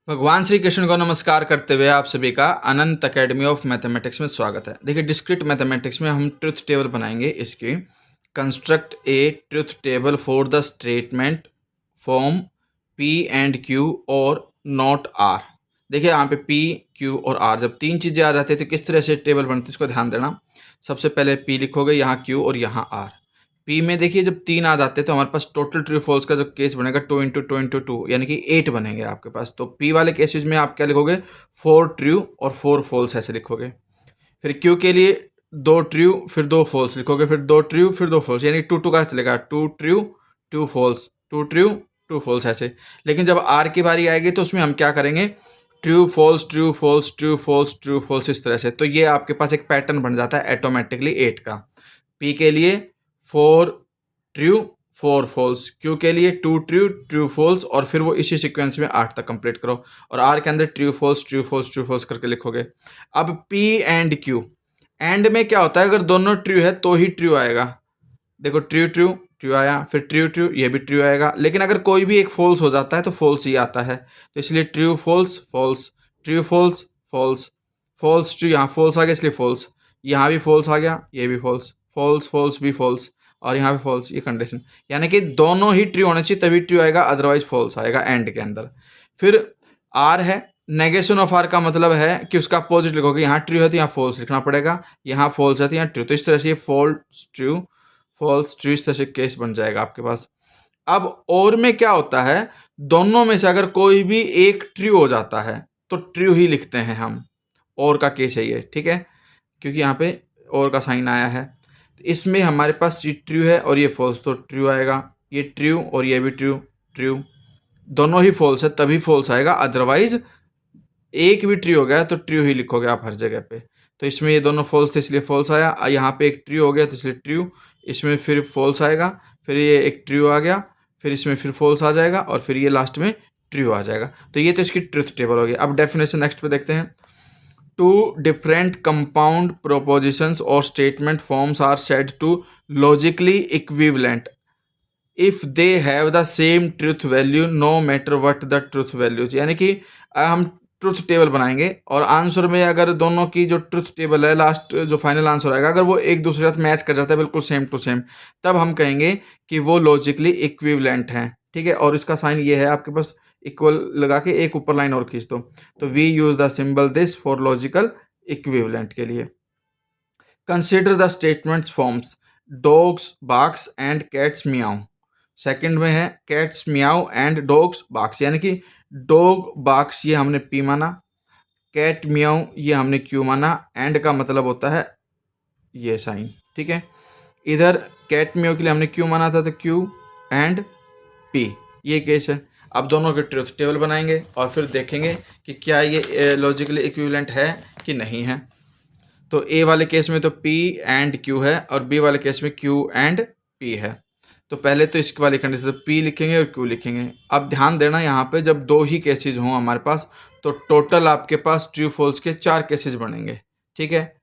भगवान श्री कृष्ण को नमस्कार करते हुए आप सभी का अनंत अकेडमी ऑफ मैथमेटिक्स में स्वागत है। देखिए, डिस्क्रीट मैथमेटिक्स में हम ट्रुथ टेबल बनाएंगे। इसकी construct A truth table for the statement form P and Q और नॉट आर। देखिए, यहाँ पे पी क्यू और आर जब तीन चीज़ें आ जाती है तो किस तरह से टेबल बनती है, इसको ध्यान देना। सबसे पहले पी लिखोगे, यहाँ क्यू और यहाँ आर। पी में देखिए जब तीन आ जाते हैं तो हमारे पास टोटल ट्रू फॉल्स का जो केस बनेगा 2 × 2 × 2 यानी कि 8 बनेंगे आपके पास। तो पी वाले केसेज में आप क्या लिखोगे, 4 ट्रू और 4 फॉल्स ऐसे लिखोगे। फिर क्यू के लिए 2 ट्रू फिर 2 फॉल्स लिखोगे, फिर 2 ट्रू फिर 2 फॉल्स, यानी 2 2 का चलेगा, 2 ट्रू 2 फॉल्स, 2 ट्रू 2 फॉल्स ऐसे। लेकिन जब आर की बारी आएगी तो उसमें हम क्या करेंगे, true false true false true false true false, इस तरह से। तो ये आपके पास एक पैटर्न बन जाता है ऑटोमेटिकली 8 का। पी के लिए 4 ट्रू 4 फॉल्स, क्यू के लिए 2 ट्रू ट्रू फॉल्स, और फिर वो इसी सीक्वेंस में 8 तक कंप्लीट करो। और आर के अंदर true false true false true false करके लिखोगे। अब पी एंड क्यू, एंड में क्या होता है, अगर दोनों ट्रू है तो ही ट्रू आएगा। देखो, ट्रू ट्रू ट्रू आया, फिर ट्रू ट्रू ये भी ट्रू आएगा। लेकिन अगर कोई भी एक फॉल्स हो जाता है तो फॉल्स ही आता है। तो इसलिए true false false, true false false, false true, यहाँ फॉल्स आ गया इसलिए फॉल्स, यहाँ भी फॉल्स आ गया, ये भी फॉल्स, फॉल्स फॉल्स भी फॉल्स, और यहाँ पे फॉल्स, ये कंडीशन। यानी कि दोनों ही ट्रू होने चाहिए तभी ट्रू आएगा, अदरवाइज फॉल्स आएगा एंड के अंदर। फिर आर है, नेगेशन ऑफ आर का मतलब है कि उसका अपोजिट लिखोगे। यहाँ ट्रू है तो यहाँ फॉल्स लिखना पड़ेगा, यहाँ फॉल्स है तो यहाँ ट्रू। तो इस तरह से ये फॉल्स ट्रू फॉल्स ट्रू, इस तरह से केस बन जाएगा आपके पास। अब और में क्या होता है, दोनों में से अगर कोई भी एक ट्रू हो जाता है तो ट्रू ही लिखते हैं हम। और का केस है ये, ठीक है, क्योंकि यहाँ पे और का साइन आया है। तो इसमें हमारे पास ये ट्रू है और ये फॉल्स, तो ट्रू आएगा। ये ट्रू और ये भी ट्रू ट्रू, दोनों ही फॉल्स है तभी फॉल्स आएगा, अदरवाइज एक भी ट्रू हो गया तो ट्रू ही लिखोगे आप हर जगह पे। तो इसमें ये दोनों फॉल्स थे इसलिए फॉल्स आया, यहाँ पे एक ट्रू हो गया तो इसलिए ट्रू, इसमें फिर फॉल्स आएगा, फिर ये एक ट्रू आ गया, फिर इसमें फिर फॉल्स आ जाएगा, और फिर ये लास्ट में ट्रू आ जाएगा। तो ये तो इसकी ट्रुथ टेबल हो गई। अब डेफिनेशन नेक्स्ट पे देखते हैं। Two different compound propositions or statement forms are said to logically equivalent if they have the same truth value no matter what the truth values। यानी कि हम ट्रुथ टेबल बनाएंगे और आंसर में अगर दोनों की जो ट्रुथ टेबल है, लास्ट जो फाइनल आंसर आएगा, अगर वो एक दूसरे के साथ मैच कर जाता है बिल्कुल सेम टू सेम, तब हम कहेंगे कि वो लॉजिकली इक्विवेलेंट हैं। ठीक है, और इसका साइन ये है आपके पास, इक्वल लगा के एक ऊपर लाइन और खींच दो। तो we use the symbol this for logical equivalent के लिए। Consider the statements forms dogs barks and cats meow. Second में है cats meow and dogs barks, यानी कि डॉग बार्क्स ये हमने पी माना, कैट मियाऊ ये हमने क्यू माना, एंड का मतलब होता है ये साइन। ठीक है, इधर कैट मियाऊ के लिए हमने क्यू माना था तो क्यू एंड पी, ये केस है। अब दोनों के ट्रुथ टेबल बनाएंगे और फिर देखेंगे कि क्या ये लॉजिकली इक्विवेलेंट है कि नहीं है। तो ए वाले केस में तो P एंड Q है और B वाले केस में Q एंड P है। तो पहले तो इसकी वाली कंडीशन तो P लिखेंगे और Q लिखेंगे। अब ध्यान देना, यहाँ पे जब दो ही केसेज हों हमारे पास तो टोटल आपके पास ट्रू फॉल्स के 4 केसेज बनेंगे। ठीक है,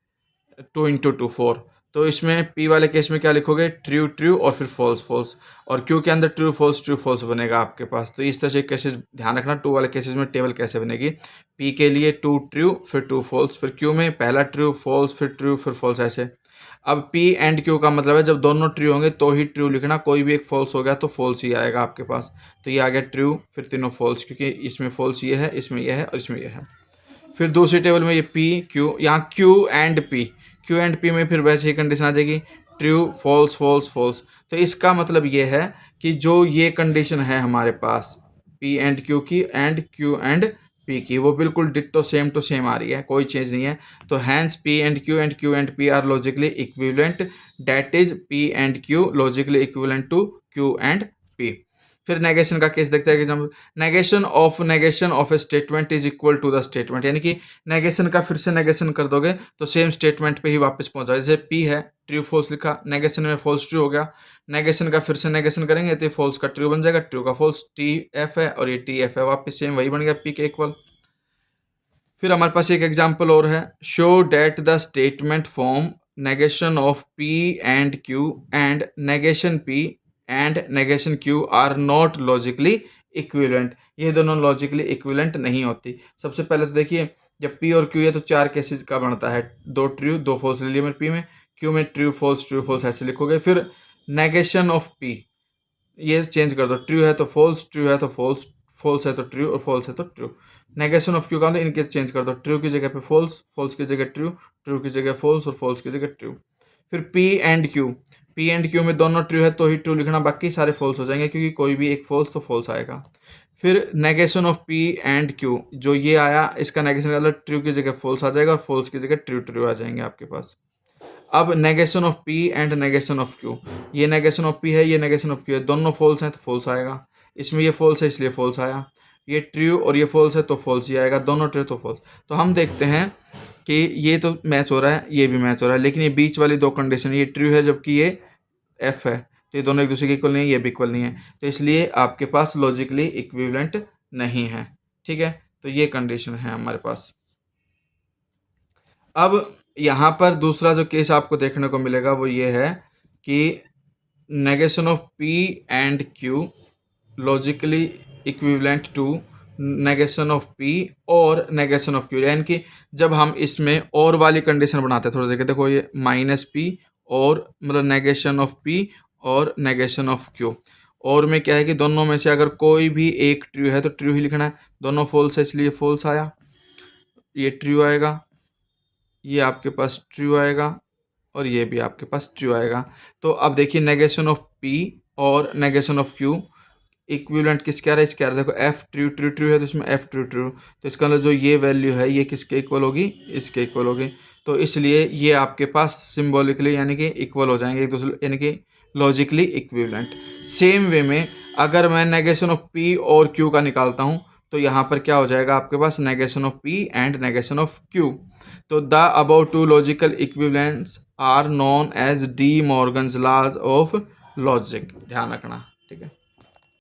2 × 2 4। तो इसमें P वाले केस में क्या लिखोगे, ट्रू ट्रू और फिर फॉल्स फॉल्स, और Q के अंदर ट्रू फॉल्स बनेगा आपके पास। तो इस तरह से केसेज ध्यान रखना। 2 वाले केसेज में टेबल कैसे बनेगी, P के लिए 2 ट्रू फिर 2 फॉल्स, फिर Q में पहला ट्रू फॉल्स फिर ट्रू फिर फॉल्स ऐसे। अब P एंड Q का मतलब है जब दोनों ट्रू होंगे तो ही ट्रू लिखना, कोई भी एक फॉल्स हो गया तो फॉल्स ही आएगा आपके पास। तो ये आ गया ट्रू फिर तीनों फॉल्स, क्योंकि इसमें फॉल्स ये है, इसमें ये है और इसमें ये है। फिर दूसरी टेबल में ये P Q, यहाँ Q एंड P में फिर वैसे ही कंडीशन आ जाएगी, ट्रू फॉल्स फॉल्स फॉल्स। तो इसका मतलब ये है कि जो ये कंडीशन है हमारे पास P एंड Q की एंड Q एंड P की, वो बिल्कुल डिट्टो सेम टू सेम आ रही है, कोई चेंज नहीं है। तो hence P and Q and P are logically equivalent, that is P and Q logically equivalent to Q and P। फिर नेगेशन का केस देखते हैं। Example, negation of a statement is equal to the statement, यानी कि negation का फिर से negation कर दोगे तो सेम स्टेटमेंट पे ही वापस पहुंच जाए। जैसे P है, ट्रू फॉल्स लिखा, नेगेशन में फॉल्स ट्रू हो गया, नेगेशन का फिर से नेगेशन करेंगे तो फॉल्स का ट्रू बन जाएगा, ट्रू का फॉल्स, TF है और ये TF है, वापस सेम वही बन गया P के इक्वल। फिर हमारे पास एक एग्जाम्पल और है, show that the statement form negation of P and Q and negation P and negation Q are not logically equivalent, ये दोनों लॉजिकली इक्विवेलेंट नहीं होती। सबसे पहले तो देखिए, जब पी और क्यू है तो 4 केसेस का बनता है, 2 ट्रू 2 फॉल्स ले लिए मैंने पी में, क्यू में ट्रू फॉल्स ऐसे लिखोगे। फिर नेगेशन ऑफ पी, ये चेंज कर दो, ट्रू है तो फॉल्स, ट्रू है तो फॉल्स, फॉल्स है तो ट्रू और फॉल्स है तो ट्रू। नेगेशन ऑफ क्यू का मतलब इनके चेंज कर दो, ट्रू की जगह पे फॉल्स, फॉल्स की जगह ट्रू, ट्रू की जगह फॉल्स और फॉल्स की जगह ट्रू। फिर P and Q, P and Q में दोनों ट्रू है तो ही ट्रू लिखना, बाकी सारे फॉल्स हो जाएंगे क्योंकि कोई भी एक फॉल्स तो फॉल्स आएगा। फिर negation of P and Q, जो ये आया इसका नेगेशन का मतलब ट्रू की जगह फॉल्स आ जाएगा और फॉल्स की जगह ट्रू ट्रू आ जाएंगे आपके पास। अब negation of P and negation of Q, ये नेगेशन ऑफ पी है, ये नेगेशन ऑफ क्यू है, दोनों फॉल्स हैं तो फॉल्स आएगा। इसमें ये फॉल्स है इसलिए फॉल्स आया, ये ट्रू और ये फॉल्स है तो फॉल्स ही आएगा, दोनों ट्रू तो फॉल्स। तो हम देखते हैं कि ये तो मैच हो रहा है, ये भी मैच हो रहा है, लेकिन ये बीच वाली दो कंडीशन, ये ट्रू है जबकि ये एफ है, तो ये दोनों एक दूसरे के इक्वल नहीं है, ये भी इक्वल नहीं है, तो इसलिए आपके पास लॉजिकली इक्विवेलेंट नहीं है। ठीक है, तो ये कंडीशन है हमारे पास। अब यहाँ पर दूसरा जो केस आपको देखने को मिलेगा वो ये है कि negation of P and Q logically equivalent to negation of P और नेगेशन ऑफ क्यू, यानी कि जब हम इसमें और वाली कंडीशन बनाते हैं, थोड़ा देखिए, देखो ये माइनस पी और मतलब नेगेशन ऑफ पी और नेगेशन ऑफ क्यू, और में क्या है कि दोनों में से अगर कोई भी एक ट्रू है तो ट्रू ही लिखना है, दोनों फॉल्स है इसलिए फॉल्स आया, ये ट्रू आएगा, ये आपके पास ट्रू आएगा और ये भी आपके पास ट्रू आएगा। तो अब देखिए नेगेशन ऑफ पी और नेगेशन ऑफ क्यू इक्विवेलेंट किसके आ रहा है, इसके आ रहा है, देखो एफ ट्रू ट्रू ट्रू है तो इसमें एफ ट्रू ट्रू, तो इसका मतलब जो ये वैल्यू है ये किसके इक्वल होगी, इसके इक्वल होगी, तो इसलिए ये आपके पास सिम्बॉलिकली यानी कि इक्वल हो जाएंगे एक दूसरे, यानी कि लॉजिकली इक्विवेलेंट। सेम वे में अगर मैं नेगेशन ऑफ पी और क्यू का निकालता हूँ तो यहाँ पर क्या हो जाएगा आपके पास, negation of P and negation of Q. तो the about two logical equivalents are known as De Morgan's laws of logic, ध्यान रखना। ठीक है।